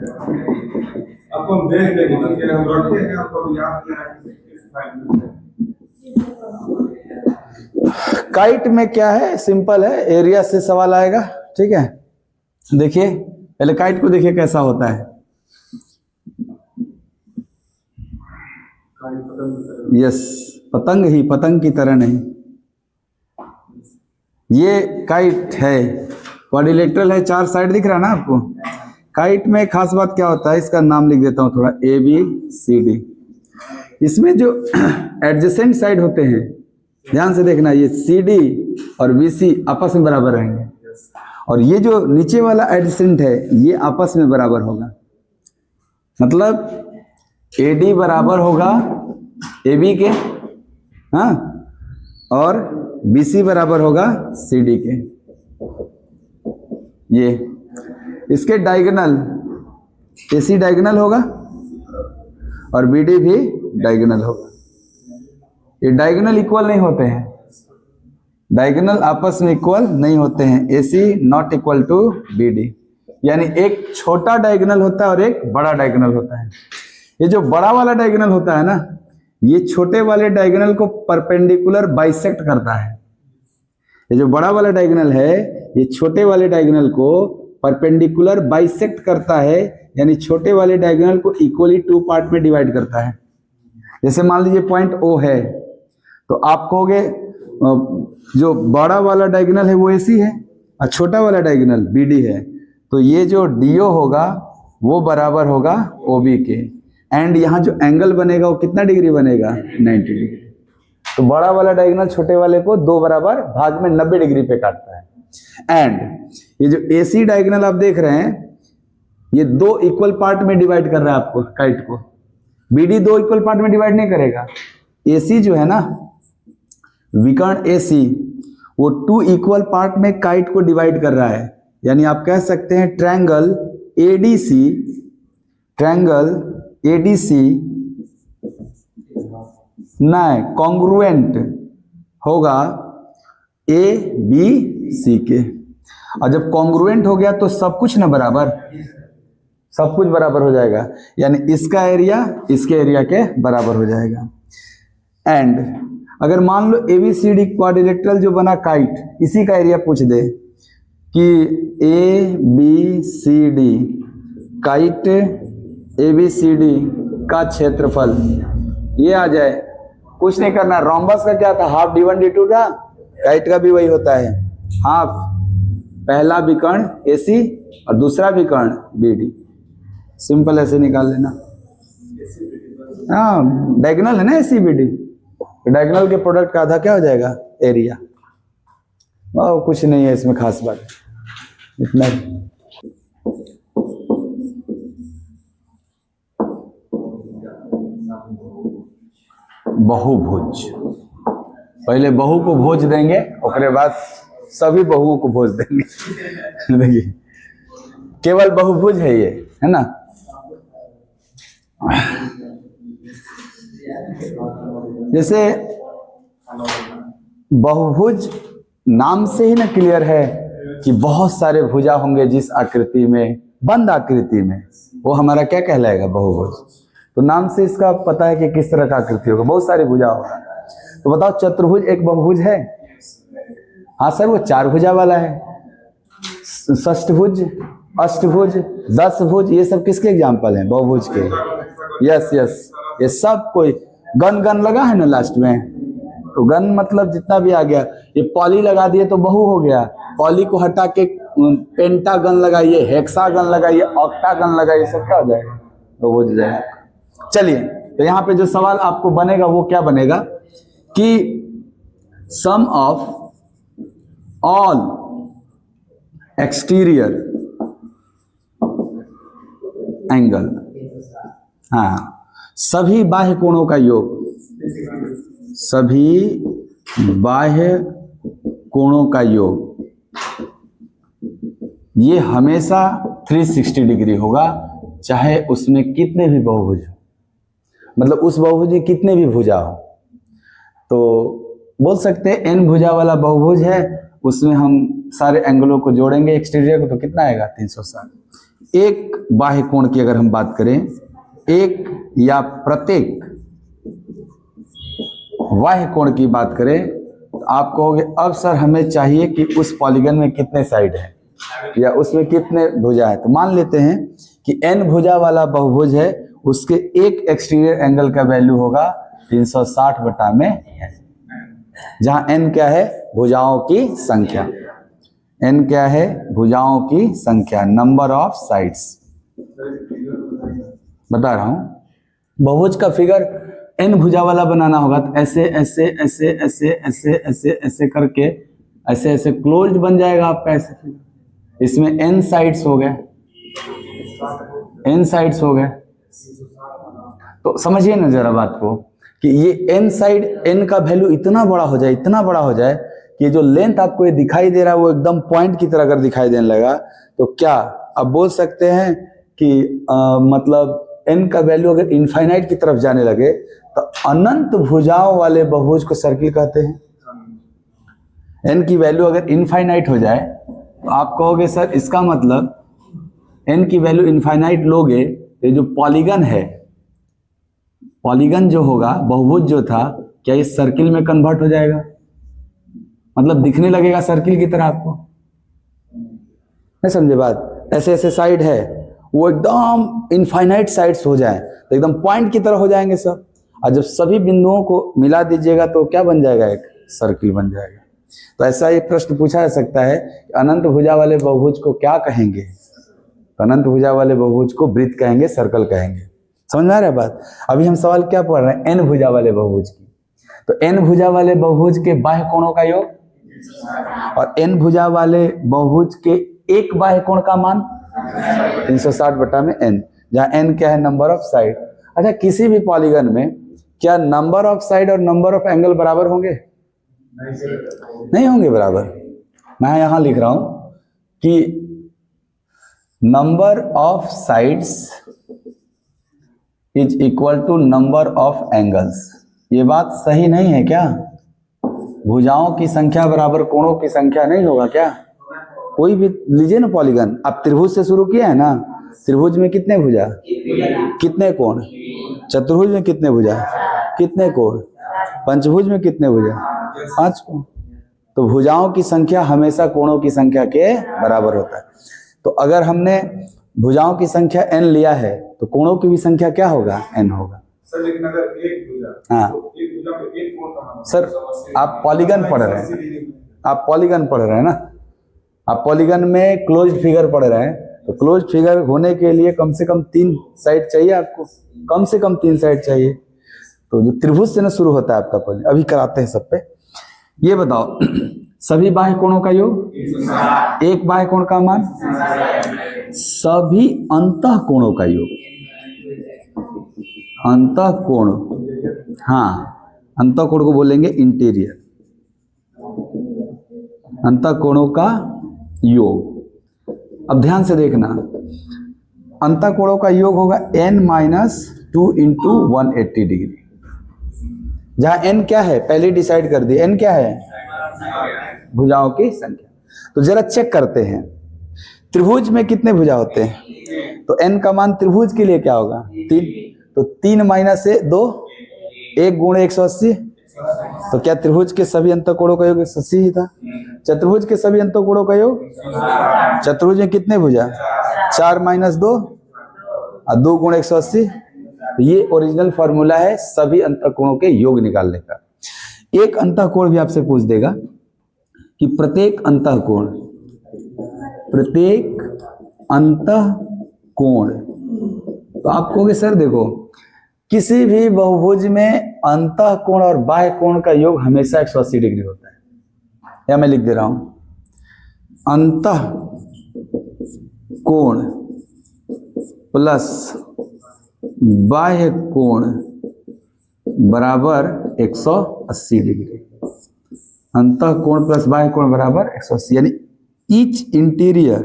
आपको हम भेज देंगे, ठीक है? हम रखते हैं, आपको अभी याद नहीं आया किस फाइल में। काइट में क्या है, सिंपल है, एरिया से सवाल आएगा। ठीक है, देखिए पहले काइट को देखिए कैसा होता है। यस, पतंग ही, पतंग की तरह नहीं। ये काइट है, क्वाड्रिलेटरल है, 4 साइड दिख रहा है ना आपको। काइट में खास बात क्या होता है, इसका नाम लिख देता हूं थोड़ा, ABCD। इसमें जो एडजेसेंट साइड होते हैं, ध्यान से देखना, ये CD और BC आपस में बराबर रहेंगे, और ये जो नीचे वाला एडजेसेंट है ये आपस में बराबर होगा। मतलब AD बराबर होगा AB के, हाँ, और BC बराबर होगा CD के। ये इसके डायगोनल, AC डायगोनल होगा और BD भी डायगोनल होगा। ये डायगोनल इक्वल नहीं होते हैं, डायगोनल आपस में इक्वल नहीं होते हैं। AC not equal to BD, यानी एक छोटा डायगोनल होता है और एक बड़ा डायगोनल होता है। ये जो बड़ा वाला डायगोनल होता है ना, ये छोटे वाले डायगोनल को परपेंडिकुलर बाइसेक्ट करता है। ये जो बड़ा वाला डायगोनल है ये छोटे वाले डायगोनल को परपेंडिकुलर बाइसेक्ट करता है, यानी छोटे वाले डायगोनल को इक्वली 2 पार्ट में डिवाइड करता है। जैसे मान लीजिए पॉइंट O है, तो आप कहोगे जो बड़ा वाला डायगोनल है वो AC है और छोटा वाला डायगोनल BD है, तो ये जो DO होगा वो बराबर होगा OB के। एंड यहाँ जो एंगल बनेगा वो कितना डिग्री बनेगा, 90 डिग्री। तो बड़ा वाला डायगोनल छोटे वाले को 2 बराबर भाग में 90 डिग्री पे काटता है। एंड ये जो AC डायगोनल आप देख रहे हैं, ये 2 इक्वल पार्ट में डिवाइड कर रहा है आपको, काइट को। BD 2 इक्वल पार्ट में डिवाइड नहीं करेगा। AC जो है ना, विकर्ण AC, वो 2 इक्वल पार्ट में काइट को डिवाइड कर रहा है। यानी आप कह सकते हैं ट्रायंगल ADC नहीं कॉन्ग्रुएंट होगा ABC के। और जब कॉन्ग्रुएंट हो गया तो सब कुछ ना बराबर, सब कुछ बराबर हो जाएगा, यानी इसका एरिया इसके एरिया के बराबर हो जाएगा। एंड अगर मान लो ABCD क्वाड्रिलेटरल जो बना काइट, इसी का एरिया पूछ दे कि ABCD काइट ABCD का क्षेत्रफल ये आ जाए, कुछ नहीं करना। रोम्बस का क्या था, हाफ D1 D2 था, काइट का भी वही होता है, हाफ पहला विकर्ण AC और दूसरा विकर्ण BD। सिंपल ऐसे निकाल लेना। हाँ, डायगोनल है ना ACBD, डायगोनल के प्रोडक्ट का आधा क्या हो जाएगा, एरिया। वाह, कुछ नहीं है इसमें खास बात, इतना ही। बहुभुज, पहले बहु को भोज देंगे, उसके बाद सभी बहुओं को भोज देंगे। देखिए केवल बहुभुज है ये, है ना। जैसे बहुभुज नाम से ही ना क्लियर है कि बहुत सारे भुजा होंगे जिस आकृति में, बंद आकृति में, वो हमारा क्या कहलाएगा, बहुभुज। तो नाम से इसका पता है कि किस तरह का आकृति होगा, बहुत सारे भुजा होगा। तो बताओ चतुर्भुज एक बहुभुज है? हाँ सर, वो 4 भुजा वाला है। षष्ठभुज, अष्टभुज, 10 भुज, ये सब किसके एग्जाम्पल हैं, बहुभुज के। यस यस, ये सब कोई गन गन लगा है ना लास्ट में, तो गन मतलब जितना भी आ गया। ये पॉली लगा दिए तो बहु हो गया, पॉली को हटा के पेंटागन लगाइए, हेक्सागन लगाइए, ऑक्टागन लगाइए, सब क्या हो जाएगा, बहुभुज हो जाएगा। चलिए, तो यहाँ पे जो सवाल आपको बनेगा वो क्या बनेगा कि सम ऑफ ऑल एक्सटीरियर एंगल, हाँ, सभी बाह्य कोणों का योग, सभी बाह्य कोणों का योग, ये हमेशा 360 डिग्री होगा, चाहे उसमें कितने भी बहुभुज हो, मतलब उस बहुभुज में कितने भी भुजा हो। तो बोल सकते हैं n भुजा वाला बहुभुज है, उसमें हम सारे एंगलों को जोड़ेंगे एक्सटीरियर को, तो कितना आएगा, 360। एक बाह्य कोण की अगर हम बात करें, एक या प्रत्येक बाह्य कोण की बात करें, तो आप कहोगे अब सर हमें चाहिए कि उस पॉलीगन में कितने साइड है या उसमें कितने भुजा है। तो मान लेते हैं कि n भुजा वाला बहुभुज है, उसके एक एक्सटीरियर एंगल का वैल्यू होगा 360 बटा में n, जहां n क्या है, भुजाओं की संख्या। n क्या है, भुजाओं की संख्या, नंबर ऑफ साइड्स। बता रहा हूं, बहुभुज का फिगर n भुजा वाला बनाना होगा तो ऐसे ऐसे ऐसे ऐसे ऐसे ऐसे ऐसे करके ऐसे ऐसे क्लोज्ड बन जाएगा आपका ऐसे। इसमें n साइड्स हो गए, n साइड्स हो गए। तो समझिए ना जरा बात को कि ये n साइड, n का वैल्यू इतना बड़ा हो जाए, इतना बड़ा हो जाए कि जो लेंथ आपको ये दिखाई दे रहा है वो एकदम पॉइंट की तरह अगर दिखाई देने लगा, तो क्या आप बोल सकते हैं कि मतलब n का वैल्यू अगर इनफाइनाइट की तरफ जाने लगे तो अनंत भुजाओं वाले बहुभुज को सर्किल कहते हैं। n की वैल्यू अगर इनफाइनाइट हो जाए तो आप कहोगे सर इसका मतलब n की वैल्यू इनफाइनाइट लोगे तो जो पॉलीगन है, पॉलीगन जो होगा, बहुभुज जो था, क्या ये सर्किल में कन्वर्ट हो जाएगा, मतलब दिखने लगेगा सर्किल की तरह आपको। नहीं समझे बात? ऐसे ऐसे साइड है वो एकदम इनफाइनाइट साइड्स हो जाए तो एकदम पॉइंट की तरह हो जाएंगे सब, और जब सभी बिंदुओं को मिला दीजिएगा तो क्या बन जाएगा, एक सर्किल बन जाएगा। तो ऐसा एक प्रश्न पूछा जा सकता है कि अनंत भुजा वाले बहुभुज को क्या कहेंगे, तो अनंत भुजा वाले बहुभुज को वृत्त कहेंगे, सर्कल कहेंगे। समझ में आ रहा है बात? अभी हम सवाल क्या पढ़ रहे हैं, n भुजा वाले बहुभुज की। तो n भुजा वाले बहुभुज के बाह्य कोणों का योग और n भुजा वाले बहुभुज के एक बाह्य कोण का मान 360 बटा में n, जहां n क्या है, नंबर ऑफ साइड। अच्छा, किसी भी पॉलीगन में क्या नंबर ऑफ साइड और नंबर ऑफ एंगल बराबर होंगे? नहीं होंगे बराबर। मैं यहां लिख रहा हूं कि number of sides is equal to number of angles. ये बात सही नहीं है क्या? भुजाओं की संख्या बराबर कोणों की संख्या नहीं होगा क्या? कोई भी लीजिए ना पॉलीगन, आप त्रिभुज से शुरू किया है ना, त्रिभुज में कितने भुजा, कितने कोण, चतुर्भुज में कितने भुजा, कितने कोण, पंचभुज में कितने भुजा, 5 कोण। तो भुजाओं की संख्या हमेशा कोणों की संख्या के बराबर होता है। तो अगर हमने भुजाओं की संख्या n लिया है तो कोणों की भी संख्या क्या होगा, n होगा। सर लेकिन अगर एक भुजा, हाँ तो एक भुजा पे एक कोण का मान, सर आप पॉलीगन पढ़ रहे हैं, आप पॉलीगन पढ़ रहे हैं ना, आप पॉलीगन में क्लोज्ड फिगर पढ़ रहे हैं, तो क्लोज्ड फिगर होने के लिए कम से कम 3 साइड चाहिए आपको, कम से कम 3 साइड चाहिए। तो जो त्रिभुज से ना शुरू होता है आपका पॉलीगन, अभी कराते हैं सब पे। ये बताओ सभी बाह्य कोणों का योग, एक बाह्य कोण का मान, सभी अंतः कोणों का योग, अंतः कोण, हाँ अंतः कोण को बोलेंगे इंटीरियर, अंतः कोणों का योग। अब ध्यान से देखना, अंतः कोणों का योग होगा n-2 इंटू 180 डिग्री, जहां n क्या है पहले डिसाइड कर दिए, n क्या है, भुजाओं की संख्या। तो जरा चेक करते हैं त्रिभुज में कितने भुजा होते हैं, तो n का मान त्रिभुज के लिए क्या होगा, 3, तो 3 माइनस 2, 1 गुणे 180, तो क्या त्रिभुज के सभी अंतःकोणों का योग 180 ही था। चतुर्भुज के सभी अंतःकोणों का योग, चतुर्भुज में कितने भुजा, 4 माइनस 2 और 2 गुणे 180। ये ओरिजिनल फॉर्मूला है सभी अंतःकोणों के योग निकालने का। एक अंतःकोण भी आपसे पूछ देगा कि प्रत्येक अंतःकोण, प्रत्येक अंतःकोण, तो आप कहोगे सर देखो किसी भी बहुभुज में अंतःकोण और बाह्य कोण का योग हमेशा 180 डिग्री होता है। या मैं लिख दे रहा हूं, अंतः कोण प्लस बाह्य कोण बराबर 180 डिग्री, अंतः कोण प्लस बाह्य कोण बराबर 180, यानी ईच इंटीरियर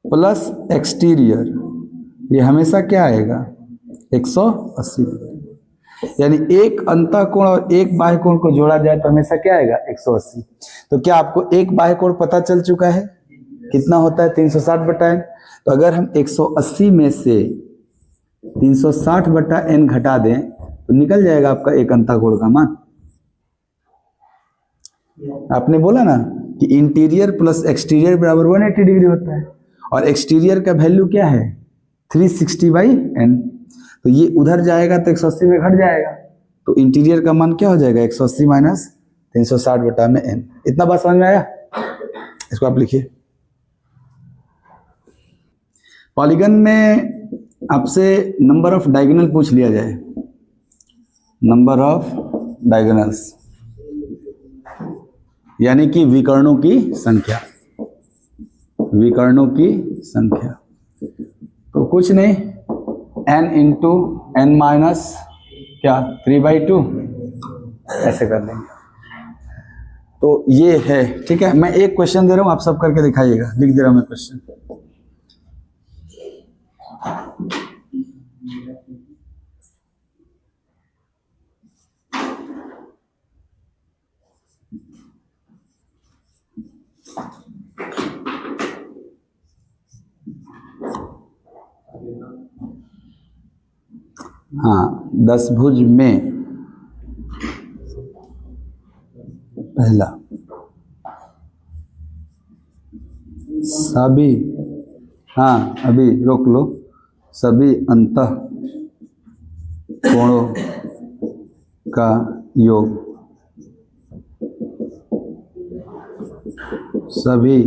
प्लस एक्सटीरियर ये हमेशा क्या आएगा, 180 डिग्री। यानी एक अंतः कोण और एक बाह्य कोण को जोड़ा जाए तो हमेशा क्या आएगा, 180। तो क्या आपको एक बाह्य कोण पता चल चुका है, कितना होता है 360/n। तो अगर हम 180 में से 360/n घटा दें तो निकल जाएगा आपका एक अंतःकोण का मान। आपने बोला ना कि इंटीरियर प्लस एक्सटीरियर बराबर 180 डिग्री होता है, और एक्सटीरियर का वैल्यू क्या है 360/n। तो ये उधर जाएगा तो 180 में घट जाएगा, तो इंटीरियर का मान क्या हो जाएगा 180 माइनस 360/n। इतना बात समझ में आया? इसको आप लिखिए। पॉलीगन में आपसे नंबर ऑफ डायगोनल पूछ लिया जाए, नंबर ऑफ डायगोनल्स यानी कि विकर्णों की संख्या, विकर्णों की संख्या। तो कुछ नहीं, n इंटू n माइनस क्या 3/2 ऐसे कर लेंगे। तो ये है, ठीक है। मैं एक क्वेश्चन दे रहा हूं, आप सब करके दिखाइएगा। लिख दे रहा हूं मैं क्वेश्चन। हाँ, 10 भुज में पहला सभी, हाँ अभी रोक लो, सभी अंतः कोणों का योग, सभी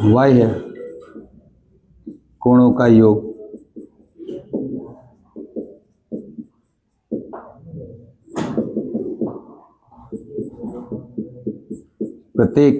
बाह्य कोणों का योग प्रत्येक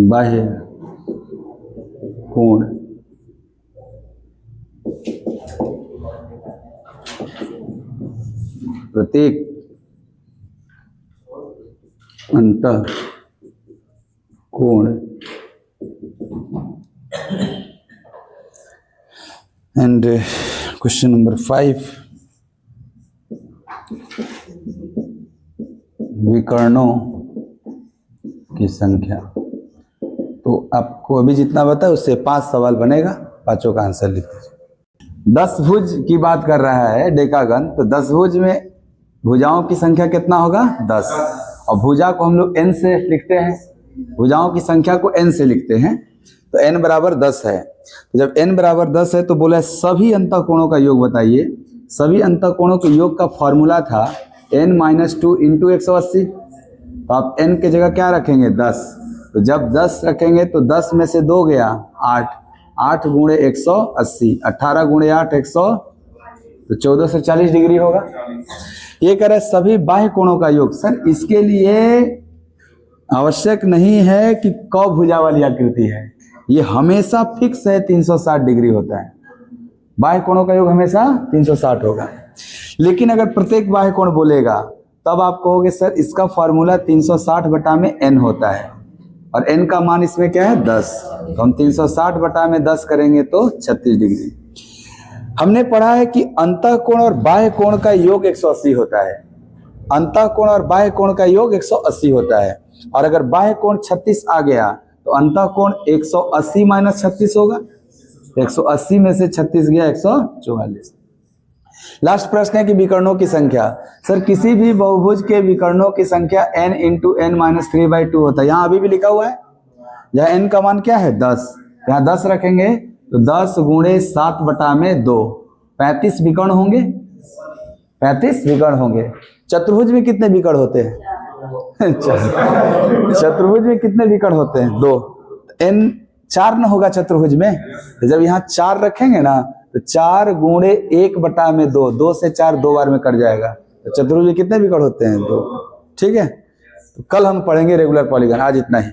बाह्य कोण प्रत्येक अंतः कोण एंड क्वेश्चन नंबर 5, विकर्णों की संख्या। तो आपको अभी जितना बता है उससे 5 सवाल बनेगा, 5 का आंसर लिख दीजिए। 10 भुज की बात कर रहा है डेकागन, तो 10 भुज में भुजाओं की संख्या कितना होगा 10, और भुजा को हम लोग n से लिखते हैं, भुजाओं की संख्या को n से लिखते हैं, तो n बराबर 10 है। तो जब n बराबर 10 है तो बोला सभी अंतःकोणों का योग बताइए। सभी अंतःकोणों के योग का फॉर्मूला था n-2 इंटू 180। तो आप n के जगह क्या रखेंगे 10, तो जब 10 रखेंगे तो 10 में से 2 गया 8, 8 गुणे 180, 18 गुणे 8 100, तो 1440 डिग्री होगा। ये कह रहा है सभी बाह्य कोणों का योग। सर इसके लिए आवश्यक नहीं है कि क भुजा वाली आकृति है, ये हमेशा फिक्स है 360 डिग्री होता है। बाह्य कोणों का योग हमेशा 360 होगा। लेकिन अगर प्रत्येक बाह्य कोण बोलेगा तब आप कहोगे सर इसका फॉर्मूला 360/n होता है, और n का मान इसमें क्या है 10, तो हम 360/10 करेंगे तो 36 डिग्री। हमने पढ़ा है कि अंतःकोण और बाह्य कोण का योग 180 होता है, अंतःकोण और बाह्य कोण का योग 180 होता है, और अगर बाह्य कोण 36 आ गया तो अंतःकोण 180 माइनस 36 होगा, 180 में से 36 गया 144। लास्ट प्रश्न है कि विकर्णों की संख्या। सर किसी भी बहुभुज के विकर्णों की संख्या n इंटू n माइनस 3/2 होता है। यहाँ अभी भी लिखा हुआ है, यहाँ n का मान क्या है 10, यहाँ 10 रखेंगे तो 10 गुणे 7/2, 35 विकर्ण होंगे, 35 विकर्ण होंगे। चतुर्भुज में कितने विकर्ण होते हैं चतुर्भुज में कितने विकर्ण होते हैं 2, n 4 न होगा चतुर्भुज में। तो जब यहाँ 4 रखेंगे ना तो 4 गुणे 1/2, 2 से 4 2 बार में कट जाएगा, तो चतुर्भुज में कितने विकर्ण होते हैं 2। ठीक है, तो कल हम पढ़ेंगे रेगुलर पॉलीगन, आज इतना ही।